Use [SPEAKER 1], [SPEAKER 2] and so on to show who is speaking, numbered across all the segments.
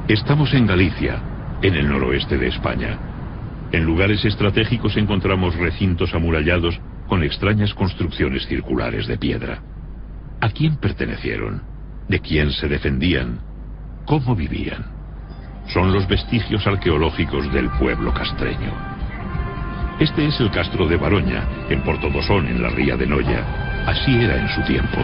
[SPEAKER 1] Estamos en Galicia, en el noroeste de España. En lugares estratégicos encontramos recintos amurallados con extrañas construcciones circulares de piedra. ¿A quién pertenecieron? ¿De quién se defendían? ¿Cómo vivían? Son los vestigios arqueológicos del pueblo castreño. Este es el castro de Baroña, en Portodosón, en la ría de Noia. Así era en su tiempo.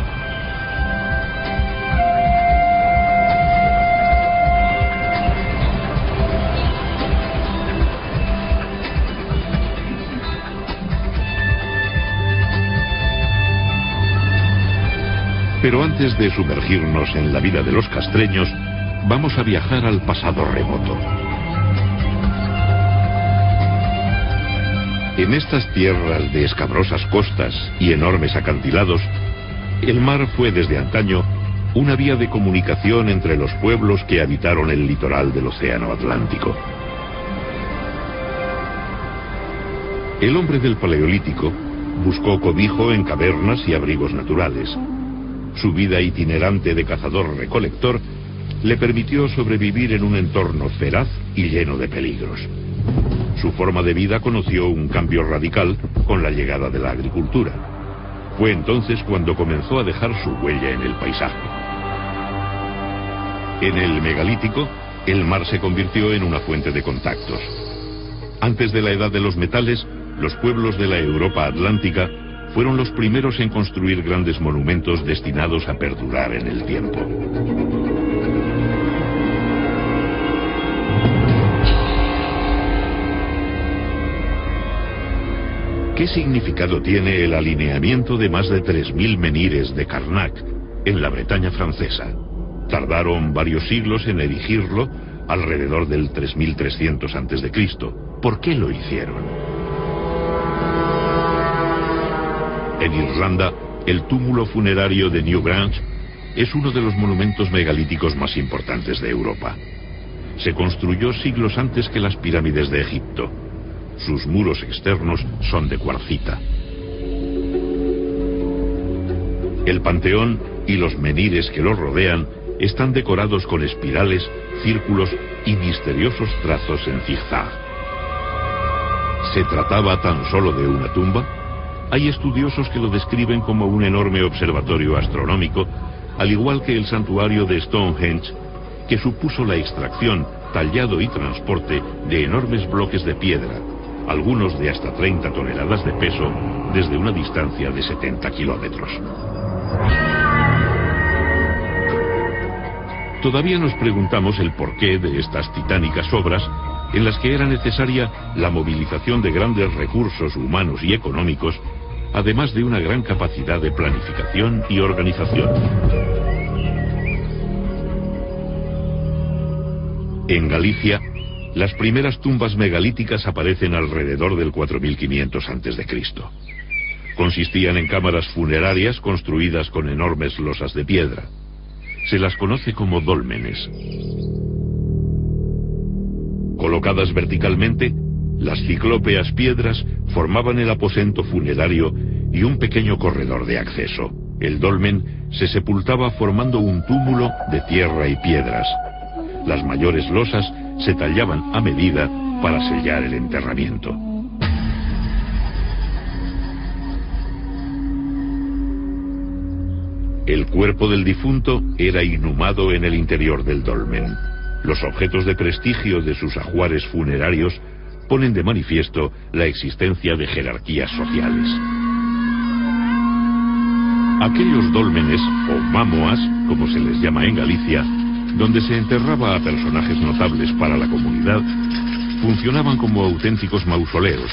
[SPEAKER 1] Pero antes de sumergirnos en la vida de los castreños, vamos a viajar al pasado remoto. En estas tierras de escabrosas costas y enormes acantilados, el mar fue desde antaño una vía de comunicación entre los pueblos que habitaron el litoral del Océano Atlántico. El hombre del Paleolítico buscó cobijo en cavernas y abrigos naturales. Su vida itinerante de cazador-recolector le permitió sobrevivir en un entorno feraz y lleno de peligros. Su forma de vida conoció un cambio radical con la llegada de la agricultura. Fue entonces cuando comenzó a dejar su huella en el paisaje. En el megalítico, el mar se convirtió en una fuente de contactos. Antes de la edad de los metales, los pueblos de la Europa atlántica fueron los primeros en construir grandes monumentos destinados a perdurar en el tiempo. ¿Qué significado tiene el alineamiento de más de 3000 menhires de Karnak en la Bretaña francesa? Tardaron varios siglos en erigirlo, alrededor del 3300 a.C. ¿Por qué lo hicieron? En Irlanda, el túmulo funerario de Newgrange es uno de los monumentos megalíticos más importantes de Europa. Se construyó siglos antes que las pirámides de Egipto. Sus muros externos son de cuarcita. El panteón y los menhires que lo rodean están decorados con espirales, círculos y misteriosos trazos en zigzag. ¿Se trataba tan solo de una tumba? Hay estudiosos que lo describen como un enorme observatorio astronómico, al igual que el santuario de Stonehenge, que supuso la extracción, tallado y transporte de enormes bloques de piedra, algunos de hasta 30 toneladas de peso, desde una distancia de 70 kilómetros. Todavía nos preguntamos el porqué de estas titánicas obras, en las que era necesaria la movilización de grandes recursos humanos y económicos, además de una gran capacidad de planificación y organización. En Galicia, las primeras tumbas megalíticas aparecen alrededor del 4500 a.C. Consistían en cámaras funerarias construidas con enormes losas de piedra. Se las conoce como dólmenes. Colocadas verticalmente, las ciclópeas piedras formaban el aposento funerario y un pequeño corredor de acceso. El dolmen se sepultaba formando un túmulo de tierra y piedras. Las mayores losas se tallaban a medida para sellar el enterramiento. El cuerpo del difunto era inhumado en el interior del dolmen. Los objetos de prestigio de sus ajuares funerarios ponen de manifiesto la existencia de jerarquías sociales. Aquellos dólmenes, o mámoas, como se les llama en Galicia, donde se enterraba a personajes notables para la comunidad, funcionaban como auténticos mausoleos,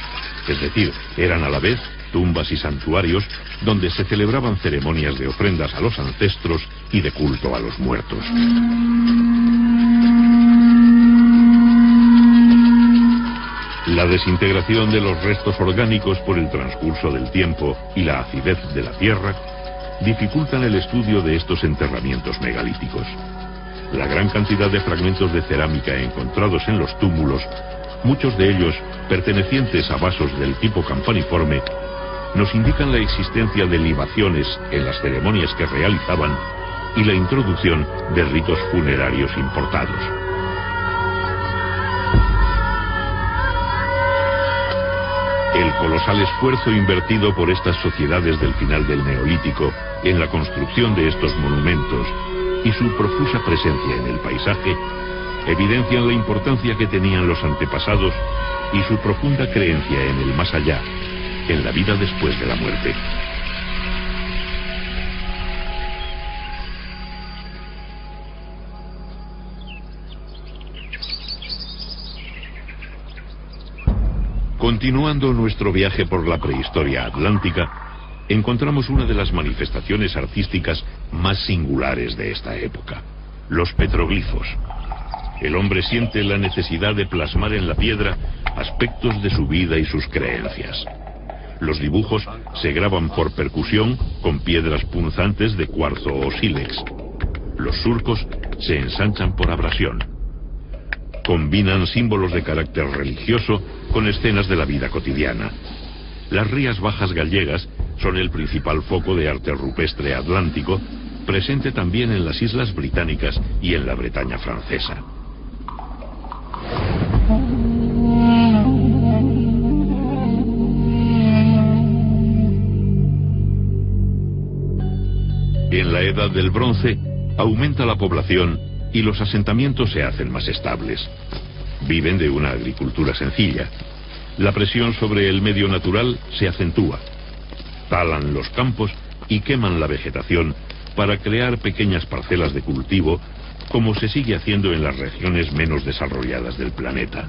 [SPEAKER 1] es decir, eran a la vez tumbas y santuarios donde se celebraban ceremonias de ofrendas a los ancestros y de culto a los muertos. La desintegración de los restos orgánicos por el transcurso del tiempo y la acidez de la tierra dificultan el estudio de estos enterramientos megalíticos. La gran cantidad de fragmentos de cerámica encontrados en los túmulos, muchos de ellos pertenecientes a vasos del tipo campaniforme, nos indican la existencia de libaciones en las ceremonias que realizaban y la introducción de ritos funerarios importados. El colosal esfuerzo invertido por estas sociedades del final del Neolítico en la construcción de estos monumentos y su profusa presencia en el paisaje evidencian la importancia que tenían los antepasados y su profunda creencia en el más allá, en la vida después de la muerte. Continuando nuestro viaje por la prehistoria atlántica, encontramos una de las manifestaciones artísticas más singulares de esta época: los petroglifos. El hombre siente la necesidad de plasmar en la piedra aspectos de su vida y sus creencias. Los dibujos se graban por percusión con piedras punzantes de cuarzo o sílex. Los surcos se ensanchan por abrasión. Combinan símbolos de carácter religioso con escenas de la vida cotidiana. Las Rías Bajas gallegas son el principal foco de arte rupestre atlántico, presente también en las Islas Británicas y en la Bretaña francesa. En la Edad del Bronce aumenta la población y los asentamientos se hacen más estables. Viven de una agricultura sencilla. La presión sobre el medio natural se acentúa. Talan los campos y queman la vegetación para crear pequeñas parcelas de cultivo, como se sigue haciendo en las regiones menos desarrolladas del planeta.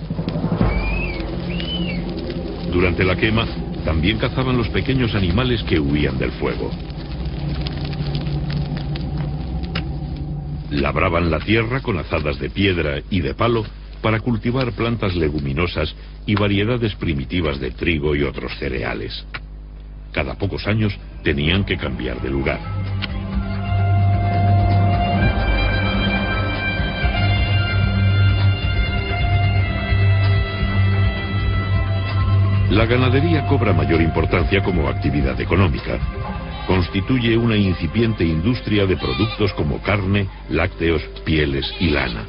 [SPEAKER 1] Durante la quema, también cazaban los pequeños animales que huían del fuego. Labraban la tierra con azadas de piedra y de palo para cultivar plantas leguminosas y variedades primitivas de trigo y otros cereales. Cada pocos años tenían que cambiar de lugar. La ganadería cobra mayor importancia como actividad económica. Constituye una incipiente industria de productos como carne, lácteos, pieles y lana.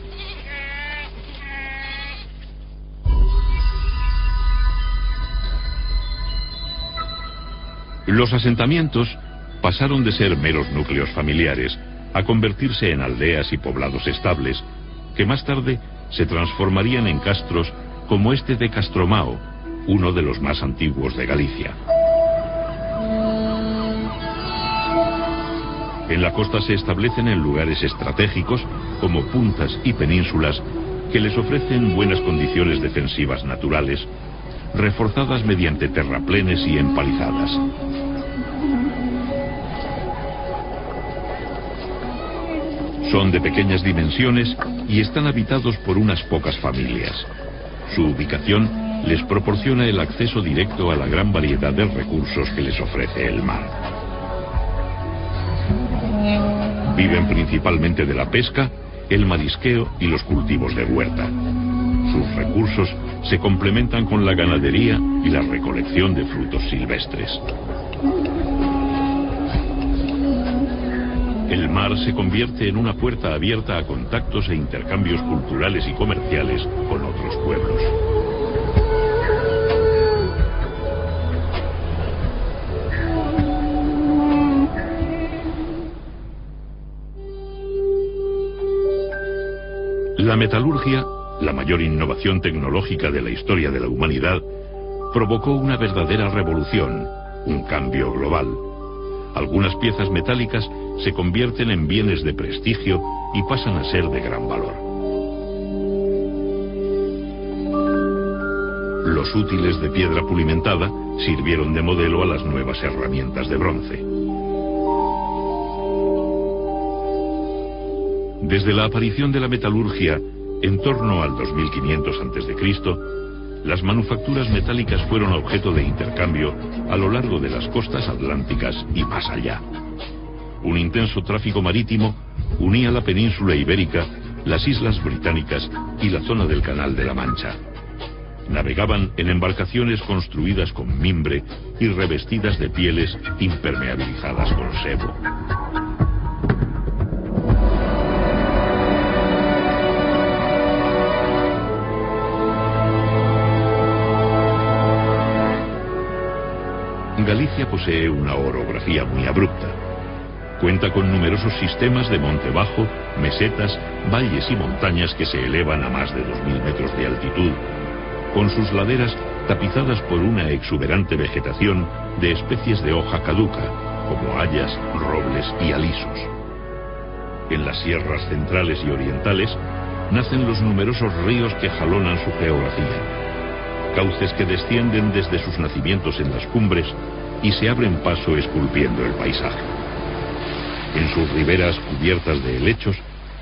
[SPEAKER 1] Los asentamientos pasaron de ser meros núcleos familiares a convertirse en aldeas y poblados estables, que más tarde se transformarían en castros como este de Castromao, uno de los más antiguos de Galicia. En la costa se establecen en lugares estratégicos como puntas y penínsulas que les ofrecen buenas condiciones defensivas naturales, reforzadas mediante terraplenes y empalizadas. Son de pequeñas dimensiones y están habitados por unas pocas familias. Su ubicación les proporciona el acceso directo a la gran variedad de recursos que les ofrece el mar. Viven principalmente de la pesca, el marisqueo y los cultivos de huerta. Sus recursos se complementan con la ganadería y la recolección de frutos silvestres. El mar se convierte en una puerta abierta a contactos e intercambios culturales y comerciales con otros pueblos. La metalurgia, la mayor innovación tecnológica de la historia de la humanidad, provocó una verdadera revolución, un cambio global. Algunas piezas metálicas se convierten en bienes de prestigio y pasan a ser de gran valor. Los útiles de piedra pulimentada sirvieron de modelo a las nuevas herramientas de bronce. Desde la aparición de la metalurgia, en torno al 2500 a.C., las manufacturas metálicas fueron objeto de intercambio a lo largo de las costas atlánticas y más allá. Un intenso tráfico marítimo unía la península ibérica, las islas británicas y la zona del Canal de la Mancha. Navegaban en embarcaciones construidas con mimbre y revestidas de pieles impermeabilizadas con sebo. Galicia posee una orografía muy abrupta. Cuenta con numerosos sistemas de monte bajo, mesetas, valles y montañas que se elevan a más de 2000 metros de altitud, con sus laderas tapizadas por una exuberante vegetación de especies de hoja caduca, como hayas, robles y alisos. En las sierras centrales y orientales nacen los numerosos ríos que jalonan su geografía, cauces que descienden desde sus nacimientos en las cumbres y se abren paso esculpiendo el paisaje. En sus riberas cubiertas de helechos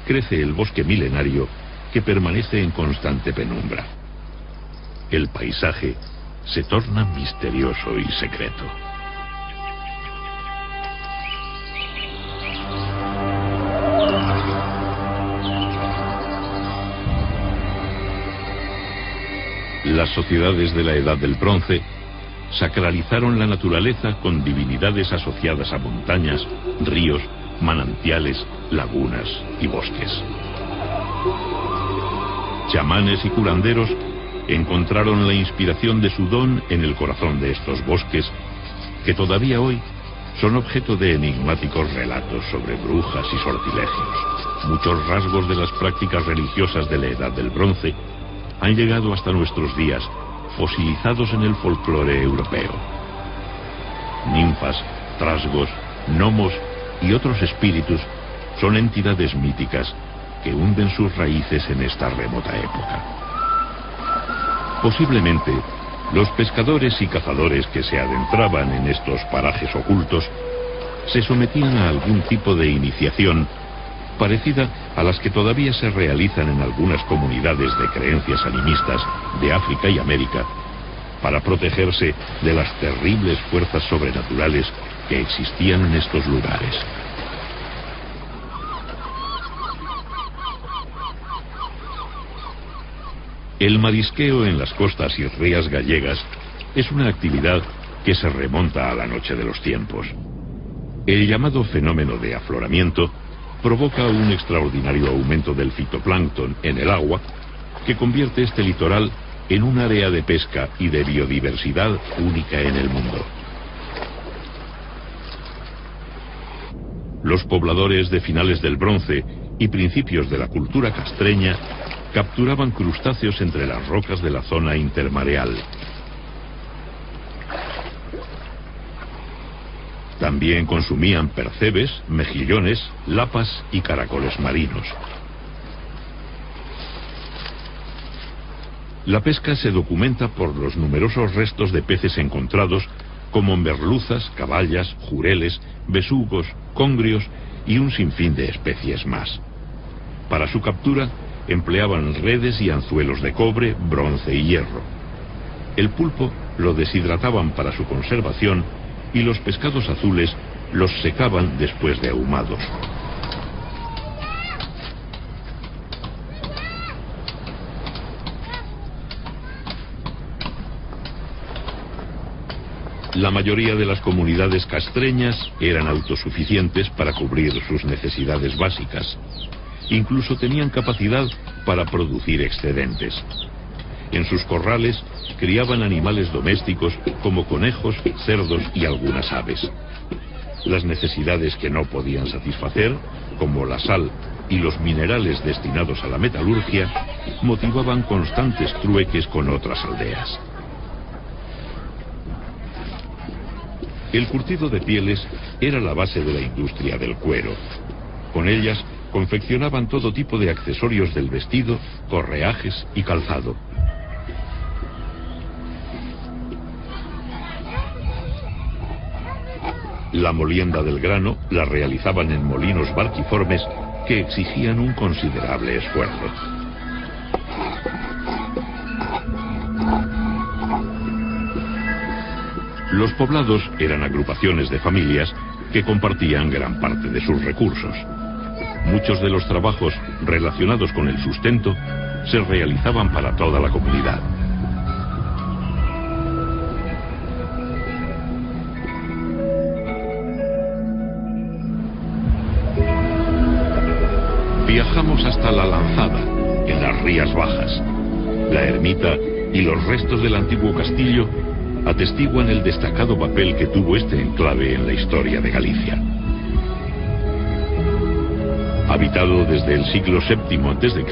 [SPEAKER 1] crece el bosque milenario que permanece en constante penumbra. El paisaje se torna misterioso y secreto. Las sociedades de la Edad del Bronce sacralizaron la naturaleza con divinidades asociadas a montañas, ríos, manantiales, lagunas y bosques. Chamanes y curanderos encontraron la inspiración de su don en el corazón de estos bosques, que todavía hoy son objeto de enigmáticos relatos sobre brujas y sortilegios. Muchos rasgos de las prácticas religiosas de la Edad del Bronce han llegado hasta nuestros días, fosilizados en el folclore europeo. Ninfas, trasgos, gnomos y otros espíritus son entidades míticas que hunden sus raíces en esta remota época. Posiblemente, los pescadores y cazadores que se adentraban en estos parajes ocultos se sometían a algún tipo de iniciación parecida a las que todavía se realizan en algunas comunidades de creencias animistas de África y América, para protegerse de las terribles fuerzas sobrenaturales que existían en estos lugares. El marisqueo en las costas y rías gallegas es una actividad que se remonta a la noche de los tiempos. El llamado fenómeno de afloramiento provoca un extraordinario aumento del fitoplancton en el agua, que convierte este litoral en un área de pesca y de biodiversidad única en el mundo. Los pobladores de finales del Bronce y principios de la cultura castreña capturaban crustáceos entre las rocas de la zona intermareal. También consumían percebes, mejillones, lapas y caracoles marinos. La pesca se documenta por los numerosos restos de peces encontrados, como merluzas, caballas, jureles, besugos, congrios y un sinfín de especies más. Para su captura empleaban redes y anzuelos de cobre, bronce y hierro. El pulpo lo deshidrataban para su conservación y los pescados azules los secaban después de ahumados. La mayoría de las comunidades castreñas eran autosuficientes para cubrir sus necesidades básicas. Incluso tenían capacidad para producir excedentes. En sus corrales criaban animales domésticos como conejos, cerdos y algunas aves. Las necesidades que no podían satisfacer, como la sal y los minerales destinados a la metalurgia, motivaban constantes trueques con otras aldeas. El curtido de pieles era la base de la industria del cuero. Con ellas confeccionaban todo tipo de accesorios del vestido, correajes y calzado. La molienda del grano la realizaban en molinos barquiformes que exigían un considerable esfuerzo. Los poblados eran agrupaciones de familias que compartían gran parte de sus recursos. Muchos de los trabajos relacionados con el sustento se realizaban para toda la comunidad. Viajamos hasta La Lanzada, en las Rías Bajas. La ermita y los restos del antiguo castillo atestiguan el destacado papel que tuvo este enclave en la historia de Galicia. Habitado desde el siglo VII a.C.,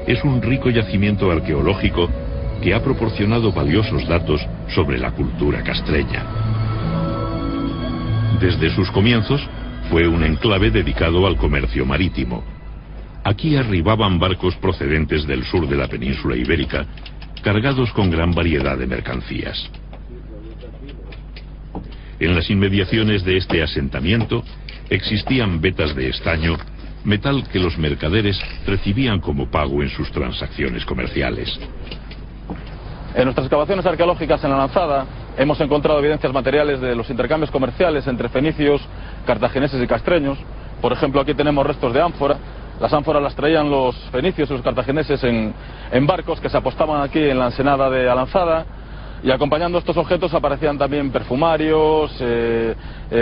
[SPEAKER 1] es un rico yacimiento arqueológico que ha proporcionado valiosos datos sobre la cultura castreña. Desde sus comienzos, fue un enclave dedicado al comercio marítimo. Aquí arribaban barcos procedentes del sur de la península ibérica, cargados con gran variedad de mercancías. En las inmediaciones de este asentamiento existían vetas de estaño, metal que los mercaderes recibían como pago en sus transacciones comerciales.
[SPEAKER 2] En nuestras excavaciones arqueológicas en la Lanzada hemos encontrado evidencias materiales de los intercambios comerciales entre fenicios, cartagineses y castreños. Por ejemplo, aquí tenemos restos de ánfora. Las ánforas las traían los fenicios y los cartagineses en barcos que se apostaban aquí en la ensenada de Alanzada, y acompañando estos objetos aparecían también perfumarios,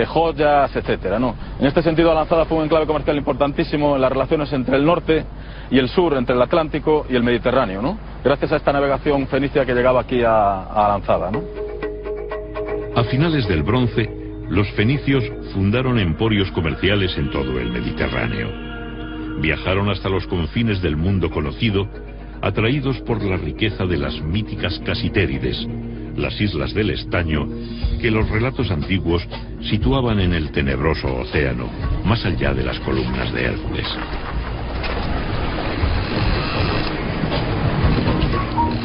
[SPEAKER 2] joyas, etcétera, ¿no? En este sentido, Alanzada fue un enclave comercial importantísimo en las relaciones entre el norte y el sur, entre el Atlántico y el Mediterráneo, ¿no? Gracias a esta navegación fenicia que llegaba aquí a Alanzada, ¿no?
[SPEAKER 1] A finales del Bronce, los fenicios fundaron emporios comerciales en todo el Mediterráneo. Viajaron hasta los confines del mundo conocido, atraídos por la riqueza de las míticas Casitérides, las islas del estaño, que los relatos antiguos situaban en el tenebroso océano, más allá de las columnas de Hércules.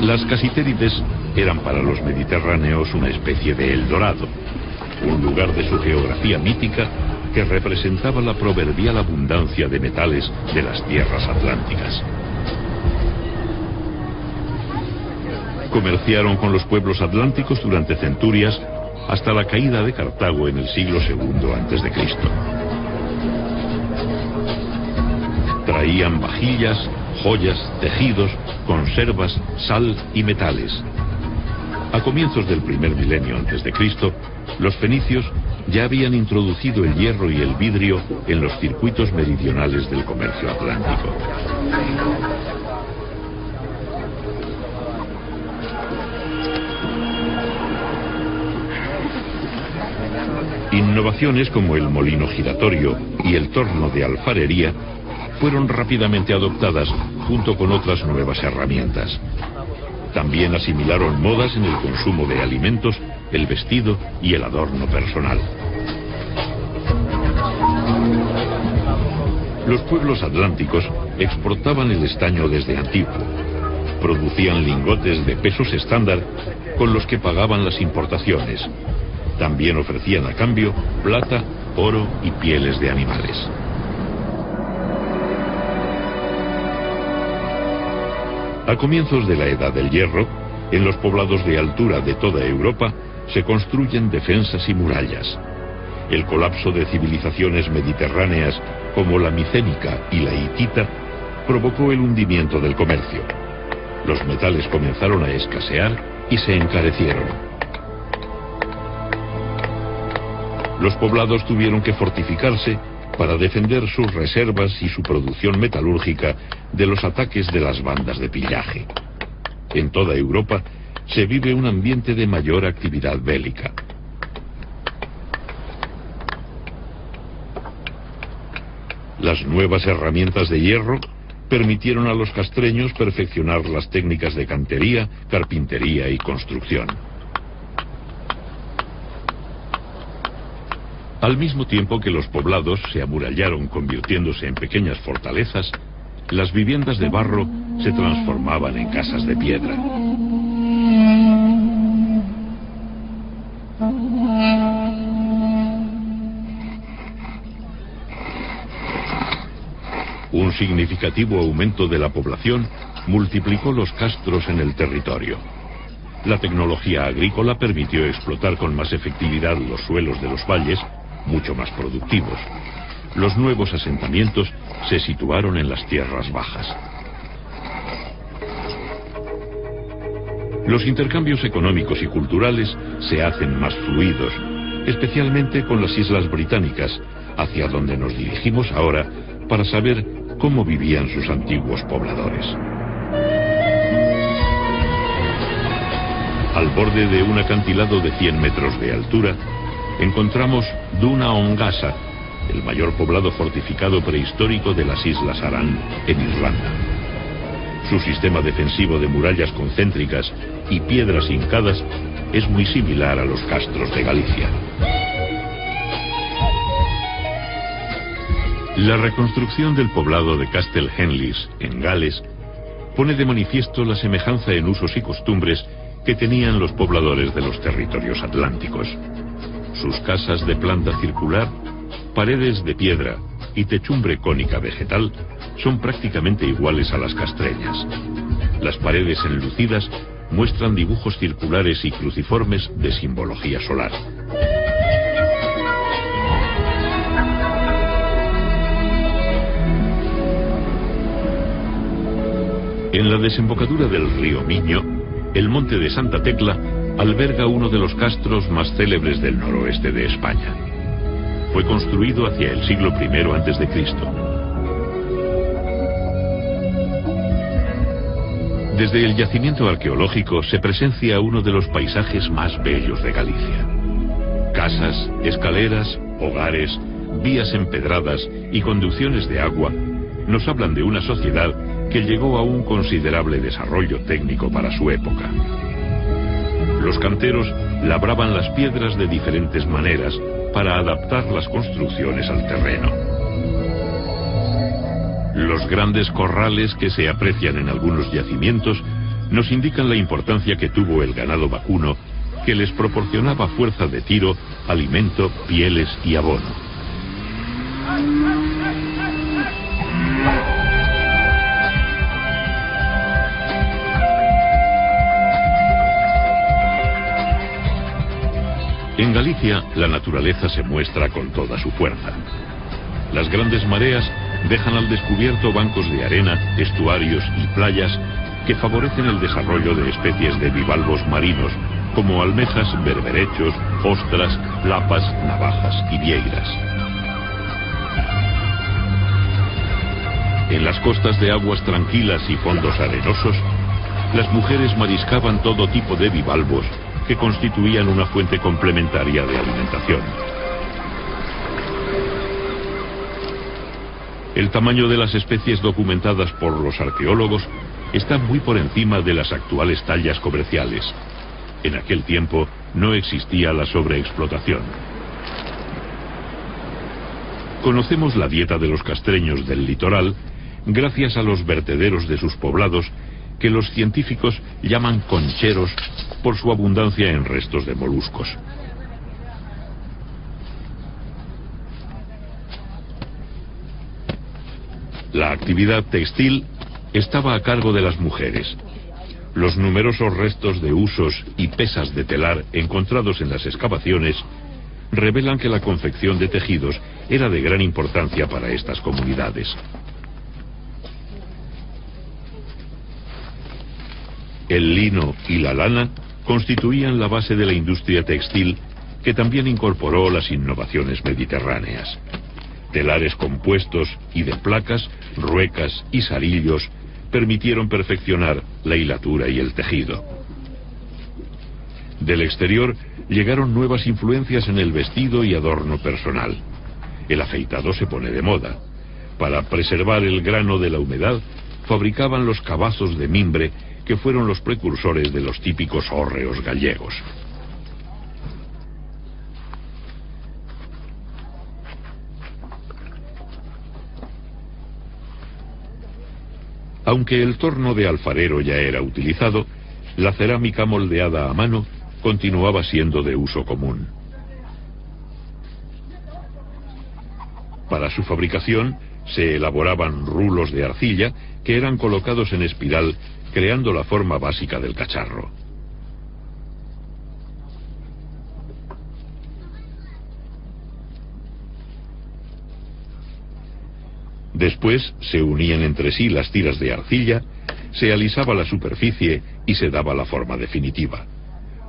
[SPEAKER 1] Las Casitérides eran para los mediterráneos una especie de Eldorado, un lugar de su geografía mítica que representaba la proverbial abundancia de metales de las tierras atlánticas. Comerciaron con los pueblos atlánticos durante centurias hasta la caída de Cartago en el siglo II a.C. Traían vajillas, joyas, tejidos, conservas, sal y metales. A comienzos del primer milenio a.C., los fenicios ya habían introducido el hierro y el vidrio en los circuitos meridionales del comercio atlántico. Innovaciones como el molino giratorio y el torno de alfarería fueron rápidamente adoptadas junto con otras nuevas herramientas. También asimilaron modas en el consumo de alimentos, el vestido y el adorno personal. Los pueblos atlánticos exportaban el estaño desde antiguo. Producían lingotes de pesos estándar con los que pagaban las importaciones. También ofrecían a cambio plata, oro y pieles de animales. A comienzos de la Edad del Hierro, en los poblados de altura de toda Europa, se construyen defensas y murallas. El colapso de civilizaciones mediterráneas como la micénica y la hitita provocó el hundimiento del comercio. Los metales comenzaron a escasear y se encarecieron. Los poblados tuvieron que fortificarse para defender sus reservas y su producción metalúrgica de los ataques de las bandas de pillaje. En toda Europa se vive un ambiente de mayor actividad bélica. Las nuevas herramientas de hierro permitieron a los castreños perfeccionar las técnicas de cantería, carpintería y construcción. Al mismo tiempo que los poblados se amurallaron convirtiéndose en pequeñas fortalezas, las viviendas de barro se transformaban en casas de piedra. Un significativo aumento de la población multiplicó los castros en el territorio. La tecnología agrícola permitió explotar con más efectividad los suelos de los valles, mucho más productivos. Los nuevos asentamientos se situaron en las tierras bajas. Los intercambios económicos y culturales se hacen más fluidos, especialmente con las Islas Británicas, hacia donde nos dirigimos ahora para saber cómo vivían sus antiguos pobladores. Al borde de un acantilado de 100 metros de altura, encontramos Duna Ongasa, el mayor poblado fortificado prehistórico de las Islas Aran, en Irlanda. Su sistema defensivo de murallas concéntricas y piedras hincadas es muy similar a los castros de Galicia. La reconstrucción del poblado de Castle Henleys, en Gales, pone de manifiesto la semejanza en usos y costumbres que tenían los pobladores de los territorios atlánticos. Sus casas de planta circular, paredes de piedra y techumbre cónica vegetal son prácticamente iguales a las castreñas. Las paredes enlucidas muestran dibujos circulares y cruciformes de simbología solar. En la desembocadura del río Miño, el monte de Santa Tecla alberga uno de los castros más célebres del noroeste de España. Fue construido hacia el siglo I a.C. Desde el yacimiento arqueológico se presencia uno de los paisajes más bellos de Galicia. Casas, escaleras, hogares, vías empedradas y conducciones de agua nos hablan de una sociedad que llegó a un considerable desarrollo técnico para su época. Los canteros labraban las piedras de diferentes maneras para adaptar las construcciones al terreno. Los grandes corrales que se aprecian en algunos yacimientos nos indican la importancia que tuvo el ganado vacuno, que les proporcionaba fuerza de tiro, alimento, pieles y abono. En Galicia, la naturaleza se muestra con toda su fuerza. Las grandes mareas dejan al descubierto bancos de arena, estuarios y playas que favorecen el desarrollo de especies de bivalvos marinos, como almejas, berberechos, ostras, lapas, navajas y vieiras. En las costas de aguas tranquilas y fondos arenosos, las mujeres mariscaban todo tipo de bivalvos que constituían una fuente complementaria de alimentación. El tamaño de las especies documentadas por los arqueólogos está muy por encima de las actuales tallas comerciales. En aquel tiempo no existía la sobreexplotación. Conocemos la dieta de los castreños del litoral gracias a los vertederos de sus poblados, que los científicos llaman concheros por su abundancia en restos de moluscos. La actividad textil estaba a cargo de las mujeres. Los numerosos restos de husos y pesas de telar encontrados en las excavaciones revelan que la confección de tejidos era de gran importancia para estas comunidades. El lino y la lana constituían la base de la industria textil, que también incorporó las innovaciones mediterráneas. Telares compuestos y de placas, ruecas y sarillos permitieron perfeccionar la hilatura y el tejido. Del exterior llegaron nuevas influencias en el vestido y adorno personal. El afeitado se pone de moda. Para preservar el grano de la humedad, fabricaban los cabazos de mimbre, que fueron los precursores de los típicos hórreos gallegos. Aunque el torno de alfarero ya era utilizado, la cerámica moldeada a mano continuaba siendo de uso común. Para su fabricación se elaboraban rulos de arcilla que eran colocados en espiral, creando la forma básica del cacharro. Después se unían entre sí las tiras de arcilla, se alisaba la superficie y se daba la forma definitiva.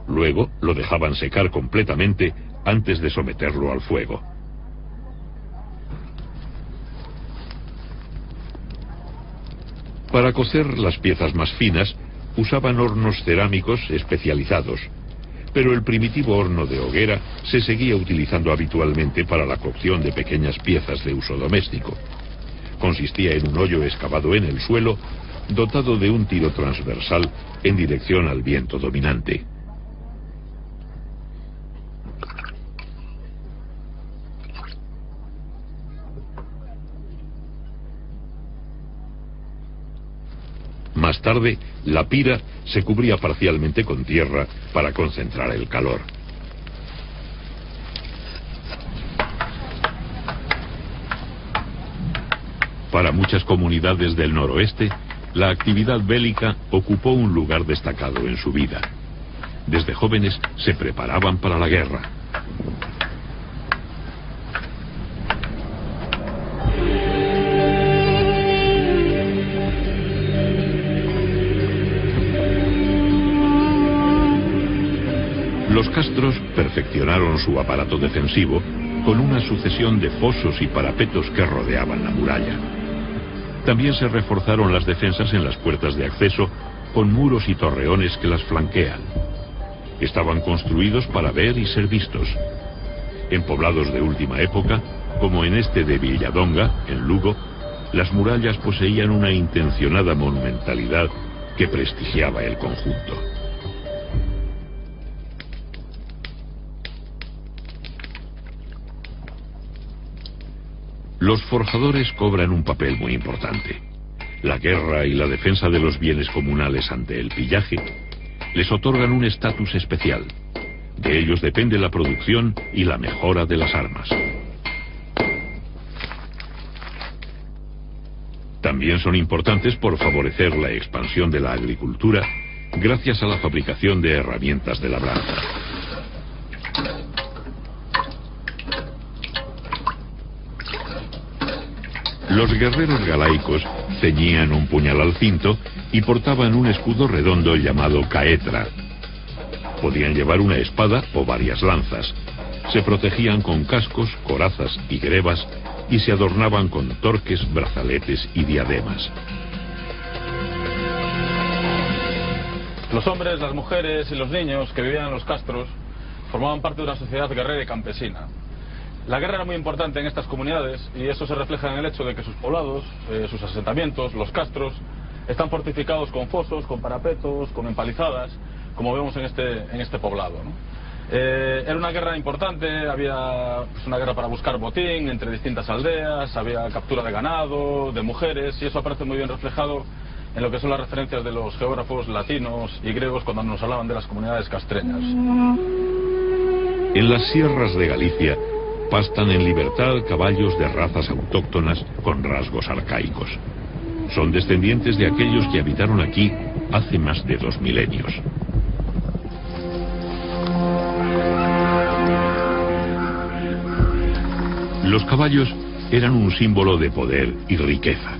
[SPEAKER 1] Luego lo dejaban secar completamente antes de someterlo al fuego. Para cocer las piezas más finas, usaban hornos cerámicos especializados, pero el primitivo horno de hoguera se seguía utilizando habitualmente para la cocción de pequeñas piezas de uso doméstico. Consistía en un hoyo excavado en el suelo, dotado de un tiro transversal en dirección al viento dominante. Más tarde, la pira se cubría parcialmente con tierra para concentrar el calor. Para muchas comunidades del noroeste, la actividad bélica ocupó un lugar destacado en su vida. Desde jóvenes se preparaban para la guerra. Los castros perfeccionaron su aparato defensivo con una sucesión de fosos y parapetos que rodeaban la muralla. También se reforzaron las defensas en las puertas de acceso con muros y torreones que las flanquean. Estaban construidos para ver y ser vistos. En poblados de última época, como en este de Villadonga, en Lugo, las murallas poseían una intencionada monumentalidad que prestigiaba el conjunto. Los forjadores cobran un papel muy importante. La guerra y la defensa de los bienes comunales ante el pillaje les otorgan un estatus especial. De ellos depende la producción y la mejora de las armas. También son importantes por favorecer la expansión de la agricultura gracias a la fabricación de herramientas de labranza. Los guerreros galaicos ceñían un puñal al cinto y portaban un escudo redondo llamado caetra. Podían llevar una espada o varias lanzas. Se protegían con cascos, corazas y grebas y se adornaban con torques, brazaletes y diademas.
[SPEAKER 2] Los hombres, las mujeres y los niños que vivían en los castros formaban parte de una sociedad guerrera y campesina. La guerra era muy importante en estas comunidades y eso se refleja en el hecho de que sus poblados, sus asentamientos, los castros, están fortificados con fosos, con parapetos, con empalizadas, como vemos en este poblado, ¿no? Era una guerra importante, había una guerra para buscar botín entre distintas aldeas, había captura de ganado, de mujeres, y eso aparece muy bien reflejado en lo que son las referencias de los geógrafos latinos y griegos cuando nos hablaban de las comunidades castreñas.
[SPEAKER 1] En las sierras de Galicia pastan en libertad caballos de razas autóctonas con rasgos arcaicos. Son descendientes de aquellos que habitaron aquí hace más de 2 milenios. Los caballos eran un símbolo de poder y riqueza.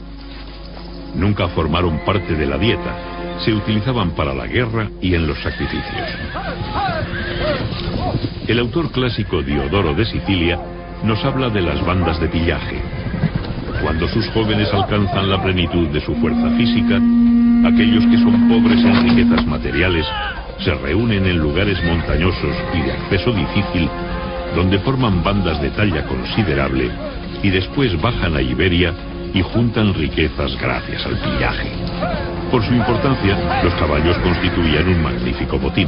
[SPEAKER 1] Nunca formaron parte de la dieta, se utilizaban para la guerra y en los sacrificios. El autor clásico Diodoro de Sicilia nos habla de las bandas de pillaje. Cuando sus jóvenes alcanzan la plenitud de su fuerza física, aquellos que son pobres en riquezas materiales se reúnen en lugares montañosos y de acceso difícil, donde forman bandas de talla considerable y después bajan a Iberia y juntan riquezas gracias al pillaje. Por su importancia, los caballos constituían un magnífico botín.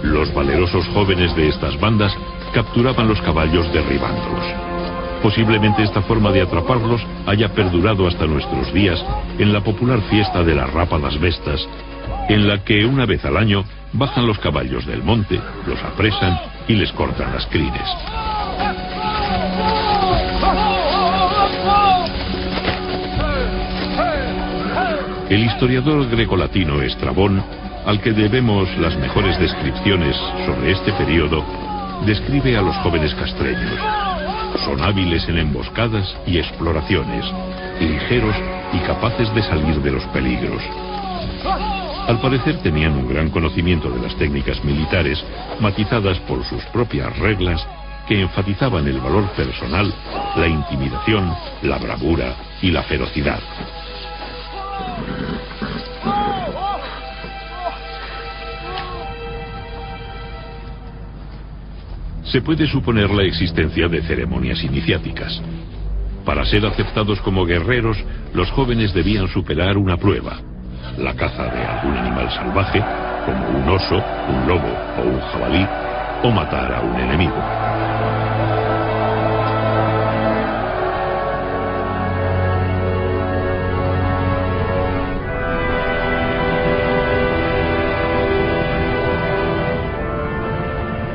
[SPEAKER 1] Los valerosos jóvenes de estas bandas capturaban los caballos derribándolos. Posiblemente esta forma de atraparlos haya perdurado hasta nuestros días en la popular fiesta de las rápadas vestas, en la que una vez al año bajan los caballos del monte, los apresan y les cortan las crines. El historiador grecolatino Estrabón, al que debemos las mejores descripciones sobre este periodo, describe a los jóvenes castreños. Son hábiles en emboscadas y exploraciones, ligeros y capaces de salir de los peligros. Al parecer tenían un gran conocimiento de las técnicas militares, matizadas por sus propias reglas, que enfatizaban el valor personal, la intimidación, la bravura y la ferocidad. se puede suponer la existencia de ceremonias iniciáticas. Para ser aceptados como guerreros, los jóvenes debían superar una prueba: la caza de algún animal salvaje, como un oso, un lobo o un jabalí, o matar a un enemigo.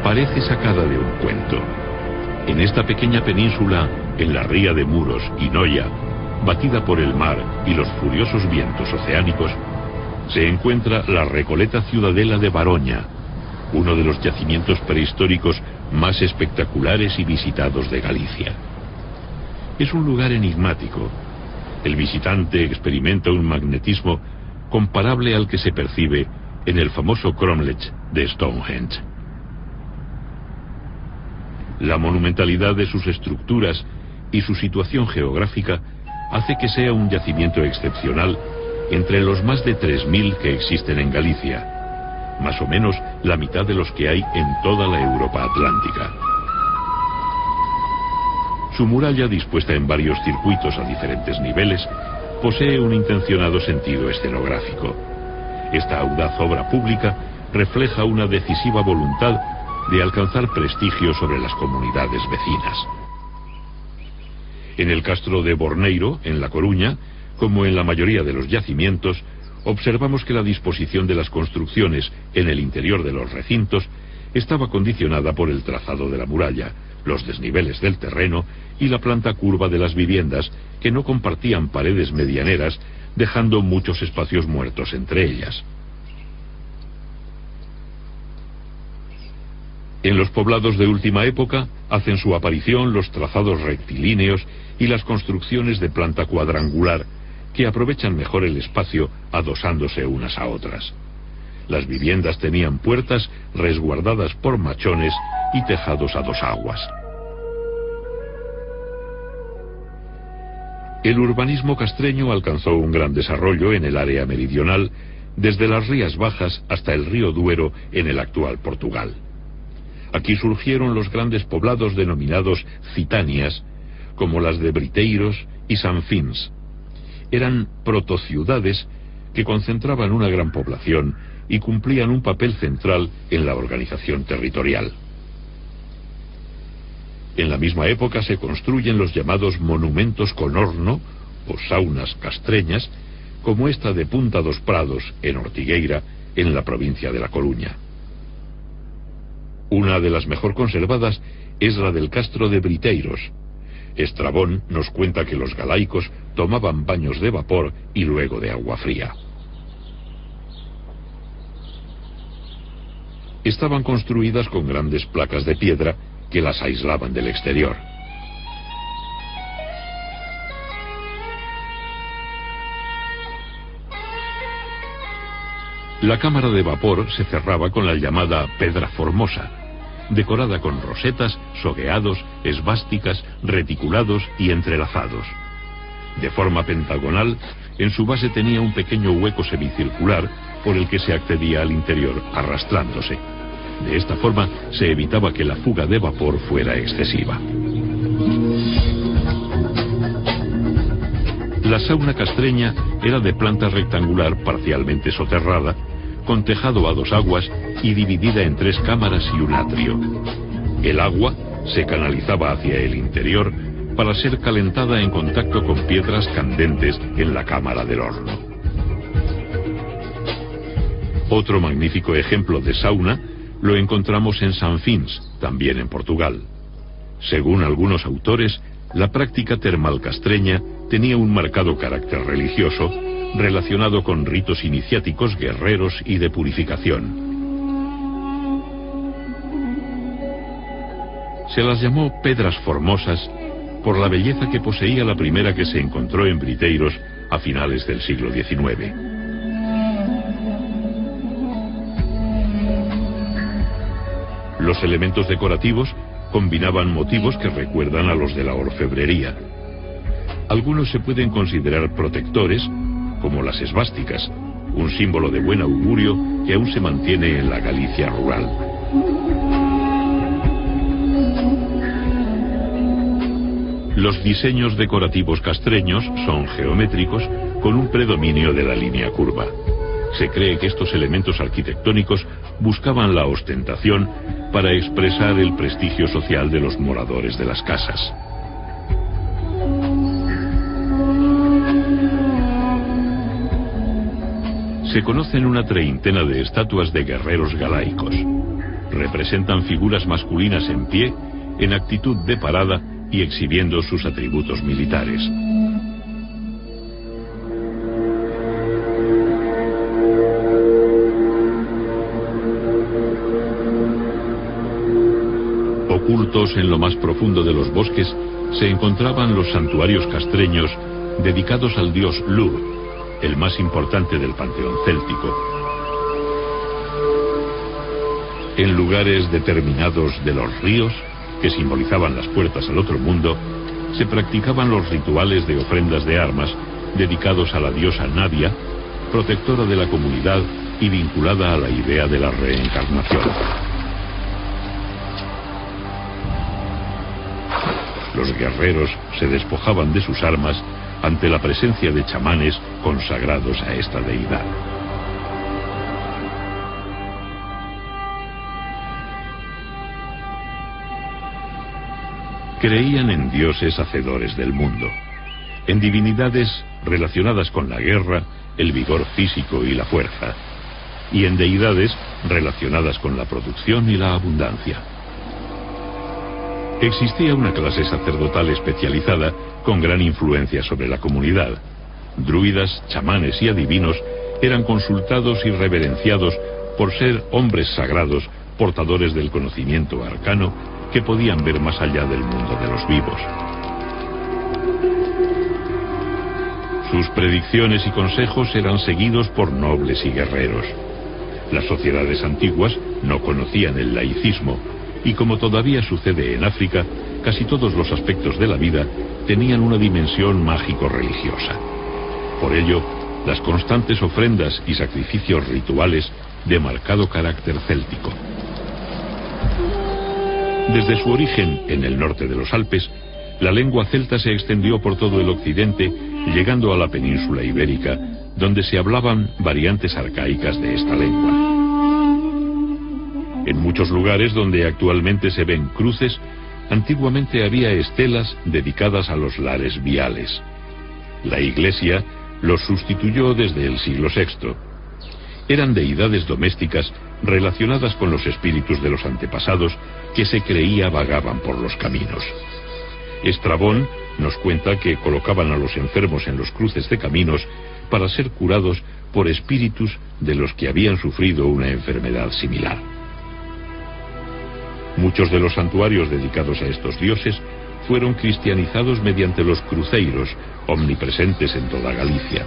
[SPEAKER 1] Parece sacada de un cuento. En esta pequeña península, en la ría de Muros y Noia, batida por el mar y los furiosos vientos oceánicos, se encuentra la Recoleta Ciudadela de Baroña, uno de los yacimientos prehistóricos más espectaculares y visitados de Galicia. Es un lugar enigmático. El visitante experimenta un magnetismo comparable al que se percibe en el famoso cromlech de Stonehenge. La monumentalidad de sus estructuras y su situación geográfica hace que sea un yacimiento excepcional entre los más de 3.000 que existen en Galicia, más o menos la mitad de los que hay en toda la Europa atlántica. Su muralla, dispuesta en varios circuitos a diferentes niveles, posee un intencionado sentido escenográfico. Esta audaz obra pública refleja una decisiva voluntad de alcanzar prestigio sobre las comunidades vecinas. En el castro de Borneiro, en La Coruña, como en la mayoría de los yacimientos, observamos que la disposición de las construcciones en el interior de los recintos estaba condicionada por el trazado de la muralla, los desniveles del terreno y la planta curva de las viviendas, que no compartían paredes medianeras, dejando muchos espacios muertos entre ellas. En los poblados de última época hacen su aparición los trazados rectilíneos y las construcciones de planta cuadrangular, que aprovechan mejor el espacio adosándose unas a otras. Las viviendas tenían puertas resguardadas por machones y tejados a dos aguas. El urbanismo castreño alcanzó un gran desarrollo en el área meridional, desde las Rías Bajas hasta el río Duero en el actual Portugal. Aquí surgieron los grandes poblados denominados citanias, como las de Briteiros y Sanfins. Eran protociudades que concentraban una gran población y cumplían un papel central en la organización territorial. En la misma época se construyen los llamados monumentos con horno o saunas castreñas, como esta de Punta dos Prados, en Ortigueira, en la provincia de La Coruña. Una de las mejor conservadas es la del castro de Briteiros. Estrabón nos cuenta que los galaicos tomaban baños de vapor y luego de agua fría. Estaban construidas con grandes placas de piedra que las aislaban del exterior. La cámara de vapor se cerraba con la llamada pedra formosa, decorada con rosetas, sogueados, esvásticas, reticulados y entrelazados. De forma pentagonal, en su base tenía un pequeño hueco semicircular por el que se accedía al interior arrastrándose. De esta forma se evitaba que la fuga de vapor fuera excesiva. La sauna castreña era de planta rectangular parcialmente soterrada, con tejado a dos aguas y dividida en 3 cámaras y un atrio. El agua se canalizaba hacia el interior para ser calentada en contacto con piedras candentes en la cámara del horno. Otro magnífico ejemplo de sauna lo encontramos en Sanfins, también en Portugal. Según algunos autores, la práctica termal castreña tenía un marcado carácter religioso, relacionado con ritos iniciáticos, guerreros y de purificación. Se las llamó pedras formosas por la belleza que poseía la primera que se encontró en Briteiros a finales del siglo XIX. Los elementos decorativos combinaban motivos que recuerdan a los de la orfebrería. Algunos se pueden considerar protectores, como las esvásticas, un símbolo de buen augurio que aún se mantiene en la Galicia rural. Los diseños decorativos castreños son geométricos con un predominio de la línea curva. Se cree que estos elementos arquitectónicos buscaban la ostentación para expresar el prestigio social de los moradores de las casas. Se conocen una treintena de estatuas de guerreros galaicos. Representan figuras masculinas en pie, en actitud de parada y exhibiendo sus atributos militares. Ocultos en lo más profundo de los bosques se encontraban los santuarios castreños dedicados al dios Lugh, el más importante del panteón céltico. En lugares determinados de los ríos, que simbolizaban las puertas al otro mundo, se practicaban los rituales de ofrendas de armas dedicados a la diosa Nadia, protectora de la comunidad y vinculada a la idea de la reencarnación. Los guerreros se despojaban de sus armas ante la presencia de chamanes consagrados a esta deidad. Creían en dioses hacedores del mundo, en divinidades relacionadas con la guerra, el vigor físico y la fuerza, y en deidades relacionadas con la producción y la abundancia. Existía una clase sacerdotal especializada con gran influencia sobre la comunidad. Druidas, chamanes y adivinos eran consultados y reverenciados por ser hombres sagrados, portadores del conocimiento arcano, que podían ver más allá del mundo de los vivos. Sus predicciones y consejos eran seguidos por nobles y guerreros. Las sociedades antiguas no conocían el laicismo, y como todavía sucede en África, casi todos los aspectos de la vida tenían una dimensión mágico-religiosa. Por ello, las constantes ofrendas y sacrificios rituales de marcado carácter céltico. Desde su origen en el norte de los Alpes, la lengua celta se extendió por todo el occidente, llegando a la península ibérica, donde se hablaban variantes arcaicas de esta lengua. En muchos lugares donde actualmente se ven cruces, antiguamente había estelas dedicadas a los lares viales. La Iglesia los sustituyó desde el siglo VI. Eran deidades domésticas relacionadas con los espíritus de los antepasados que se creía vagaban por los caminos. Estrabón nos cuenta que colocaban a los enfermos en los cruces de caminos para ser curados por espíritus de los que habían sufrido una enfermedad similar. Muchos de los santuarios dedicados a estos dioses fueron cristianizados mediante los cruceiros, omnipresentes en toda Galicia.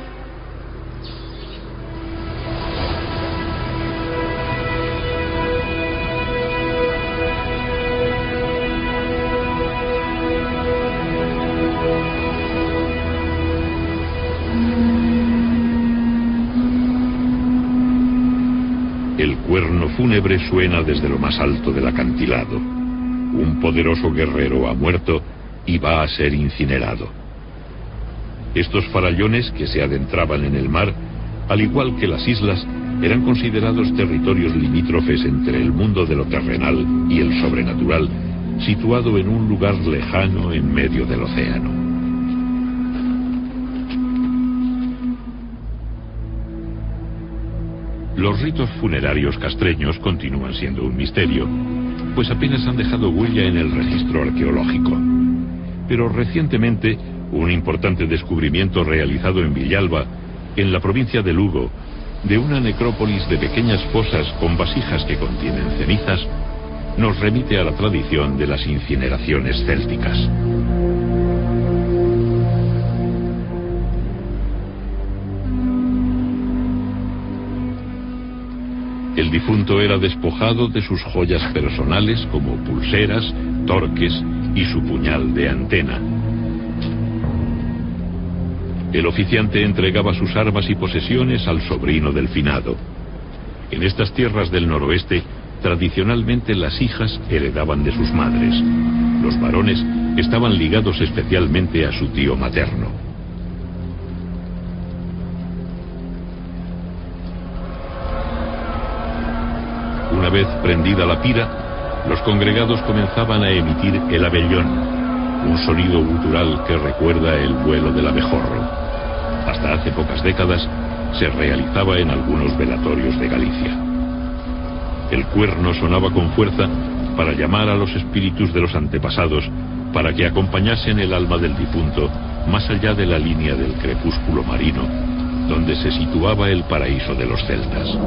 [SPEAKER 1] El cuerno fúnebre suena desde lo más alto del acantilado. Un poderoso guerrero ha muerto y va a ser incinerado. Estos farallones que se adentraban en el mar, al igual que las islas, eran considerados territorios limítrofes entre el mundo de lo terrenal y el sobrenatural, situado en un lugar lejano en medio del océano. Los ritos funerarios castreños continúan siendo un misterio, pues apenas han dejado huella en el registro arqueológico. Pero recientemente, un importante descubrimiento realizado en Villalba, en la provincia de Lugo, de una necrópolis de pequeñas fosas con vasijas que contienen cenizas, nos remite a la tradición de las incineraciones célticas. El difunto era despojado de sus joyas personales como pulseras, torques y su puñal de antena. El oficiante entregaba sus armas y posesiones al sobrino del finado. En estas tierras del noroeste, tradicionalmente las hijas heredaban de sus madres. Los varones estaban ligados especialmente a su tío materno. Una vez prendida la pira, los congregados comenzaban a emitir el abellón, un sonido gutural que recuerda el vuelo del abejorro. Hasta hace pocas décadas se realizaba en algunos velatorios de Galicia. El cuerno sonaba con fuerza para llamar a los espíritus de los antepasados para que acompañasen el alma del difunto más allá de la línea del crepúsculo marino, donde se situaba el paraíso de los celtas.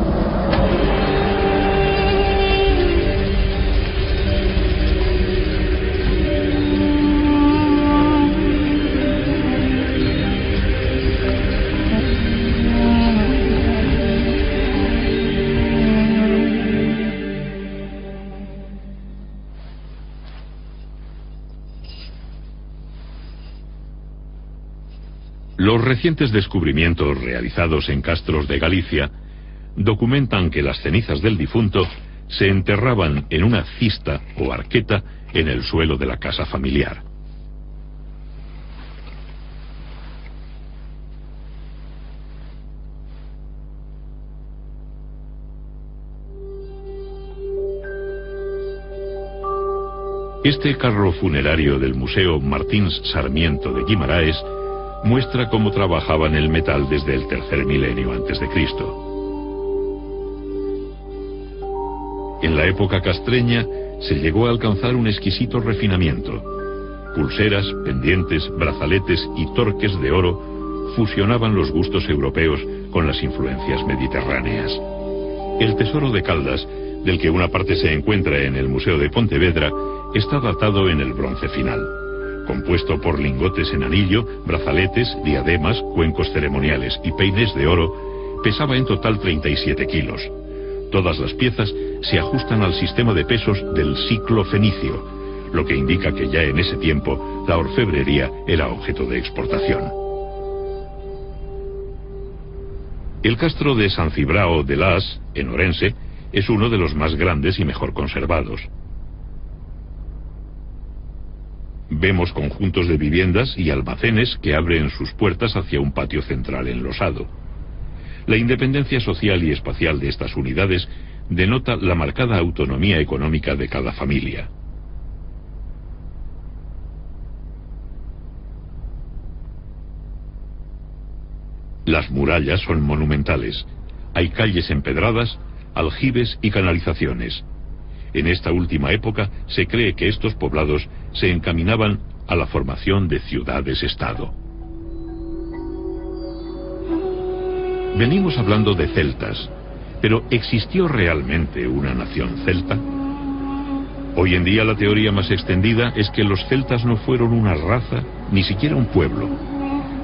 [SPEAKER 1] Los recientes descubrimientos realizados en castros de Galicia documentan que las cenizas del difunto se enterraban en una cista o arqueta en el suelo de la casa familiar. Este carro funerario del Museo Martins Sarmiento de Guimaraes muestra cómo trabajaban el metal desde el tercer milenio antes de Cristo. En la época castreña se llegó a alcanzar un exquisito refinamiento. Pulseras, pendientes, brazaletes y torques de oro fusionaban los gustos europeos con las influencias mediterráneas. El tesoro de Caldas, del que una parte se encuentra en el Museo de Pontevedra, está datado en el bronce final. Compuesto por lingotes en anillo, brazaletes, diademas, cuencos ceremoniales y peines de oro, pesaba en total 37 kilos. Todas las piezas se ajustan al sistema de pesos del ciclo fenicio, lo que indica que ya en ese tiempo la orfebrería era objeto de exportación. El castro de San Cibrao de Las, en Orense, es uno de los más grandes y mejor conservados. Vemos conjuntos de viviendas y almacenes que abren sus puertas hacia un patio central enlosado. La independencia social y espacial de estas unidades denota la marcada autonomía económica de cada familia. Las murallas son monumentales. Hay calles empedradas, aljibes y canalizaciones. En esta última época se cree que estos poblados se encaminaban a la formación de ciudades-estado. Venimos hablando de celtas, pero ¿existió realmente una nación celta? Hoy en día la teoría más extendida es que los celtas no fueron una raza, ni siquiera un pueblo.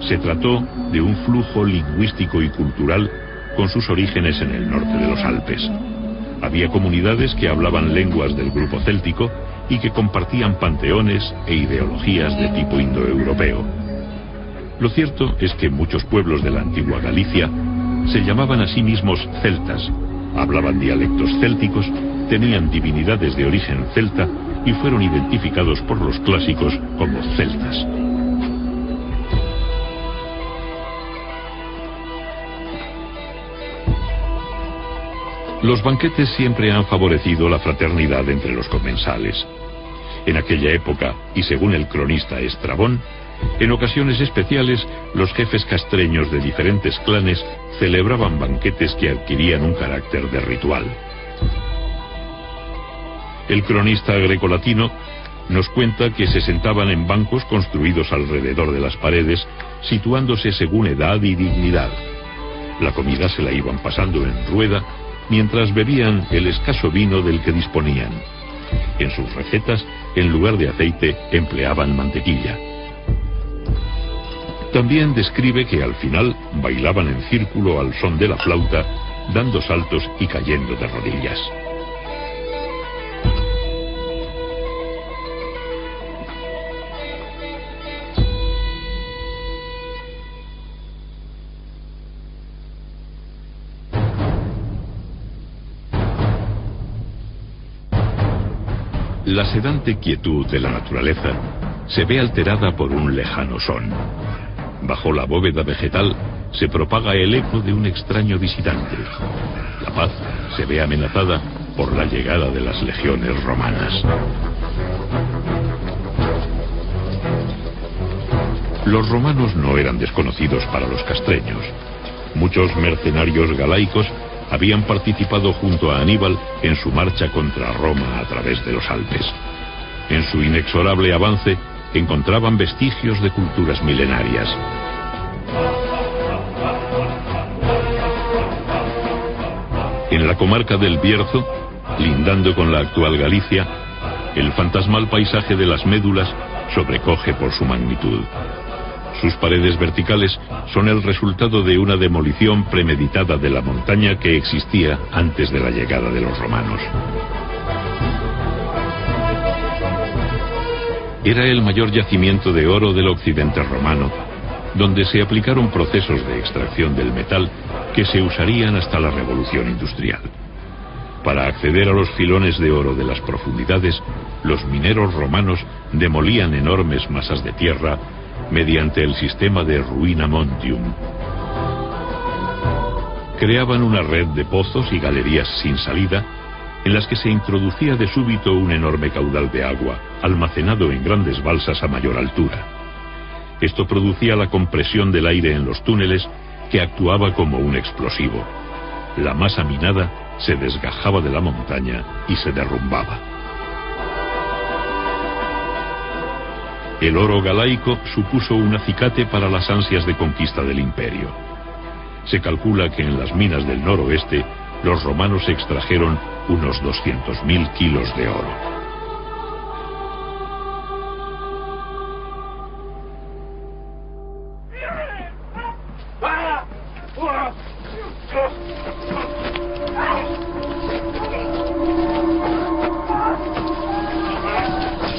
[SPEAKER 1] Se trató de un flujo lingüístico y cultural con sus orígenes en el norte de los Alpes. Había comunidades que hablaban lenguas del grupo céltico y que compartían panteones e ideologías de tipo indoeuropeo. Lo cierto es que muchos pueblos de la antigua Galicia se llamaban a sí mismos celtas, hablaban dialectos célticos, tenían divinidades de origen celta y fueron identificados por los clásicos como celtas. Los banquetes siempre han favorecido la fraternidad entre los comensales. En aquella época, y según el cronista Estrabón, en ocasiones especiales, los jefes castreños de diferentes clanes celebraban banquetes que adquirían un carácter de ritual. El cronista grecolatino nos cuenta que se sentaban en bancos construidos alrededor de las paredes, situándose según edad y dignidad. La comida se la iban pasando en rueda, mientras bebían el escaso vino del que disponían. En sus recetas, en lugar de aceite, empleaban mantequilla. También describe que al final bailaban en círculo al son de la flauta, dando saltos y cayendo de rodillas. La sedante quietud de la naturaleza se ve alterada por un lejano son. Bajo la bóveda vegetal se propaga el eco de un extraño visitante. La paz se ve amenazada por la llegada de las legiones romanas. Los romanos no eran desconocidos para los castreños. Muchos mercenarios galaicos habían participado junto a Aníbal en su marcha contra Roma a través de los Alpes. En su inexorable avance encontraban vestigios de culturas milenarias. En la comarca del Bierzo, lindando con la actual Galicia, el fantasmal paisaje de las Médulas sobrecoge por su magnitud. Sus paredes verticales son el resultado de una demolición premeditada de la montaña que existía antes de la llegada de los romanos. Era el mayor yacimiento de oro del occidente romano, donde se aplicaron procesos de extracción del metal que se usarían hasta la revolución industrial. Para acceder a los filones de oro de las profundidades, los mineros romanos demolían enormes masas de tierra mediante el sistema de ruina montium. Creaban una red de pozos y galerías sin salida, en las que se introducía de súbito un enorme caudal de agua, almacenado en grandes balsas a mayor altura. Esto producía la compresión del aire en los túneles, que actuaba como un explosivo. La masa minada se desgajaba de la montaña y se derrumbaba. El oro galaico supuso un acicate para las ansias de conquista del imperio. Se calcula que en las minas del noroeste los romanos extrajeron unos 200.000 kilos de oro.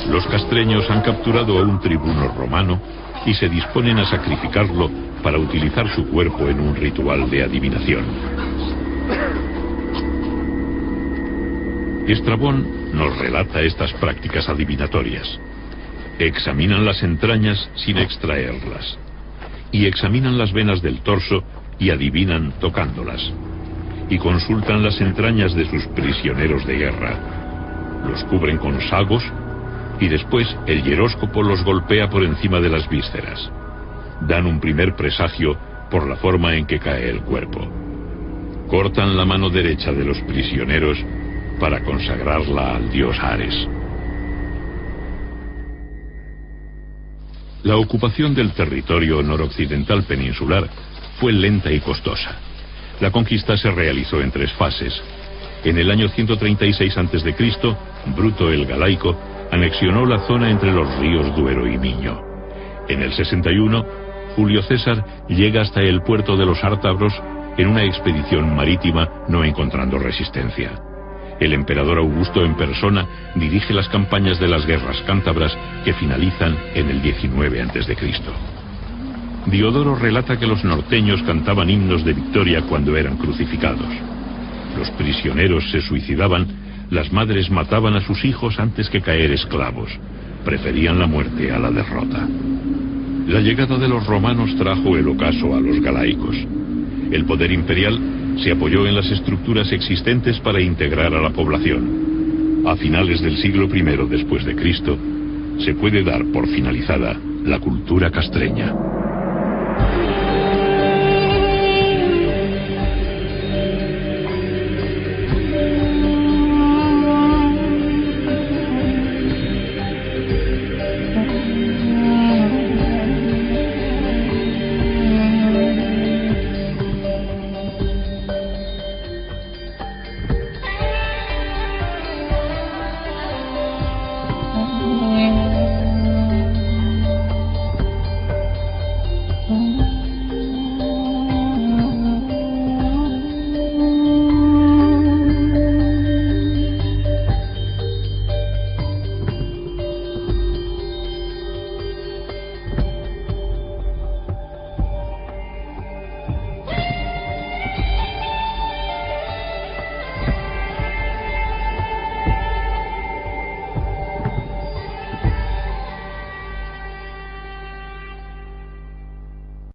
[SPEAKER 1] Los castreños han capturado a un tribuno romano y se disponen a sacrificarlo para utilizar su cuerpo en un ritual de adivinación. Estrabón nos relata estas prácticas adivinatorias. Examinan las entrañas sin extraerlas, y examinan las venas del torso y adivinan tocándolas, y consultan las entrañas de sus prisioneros de guerra. Los cubren con sagos y después el hieróscopo los golpea por encima de las vísceras. Dan un primer presagio por la forma en que cae el cuerpo. Cortan la mano derecha de los prisioneros para consagrarla al dios Ares. La ocupación del territorio noroccidental peninsular fue lenta y costosa. La conquista se realizó en 3 fases. En el año 136 a.C., Bruto el Galaico anexionó la zona entre los ríos Duero y Miño. En el 61, Julio César llega hasta el puerto de los Ártabros en una expedición marítima, no encontrando resistencia. El emperador Augusto en persona dirige las campañas de las guerras cántabras, que finalizan en el 19 a.C. Diodoro relata que los norteños cantaban himnos de victoria cuando eran crucificados. Los prisioneros se suicidaban, las madres mataban a sus hijos antes que caer esclavos. Preferían la muerte a la derrota. La llegada de los romanos trajo el ocaso a los galaicos. El poder imperial se apoyó en las estructuras existentes para integrar a la población. A finales del siglo I después de Cristo, se puede dar por finalizada la cultura castreña.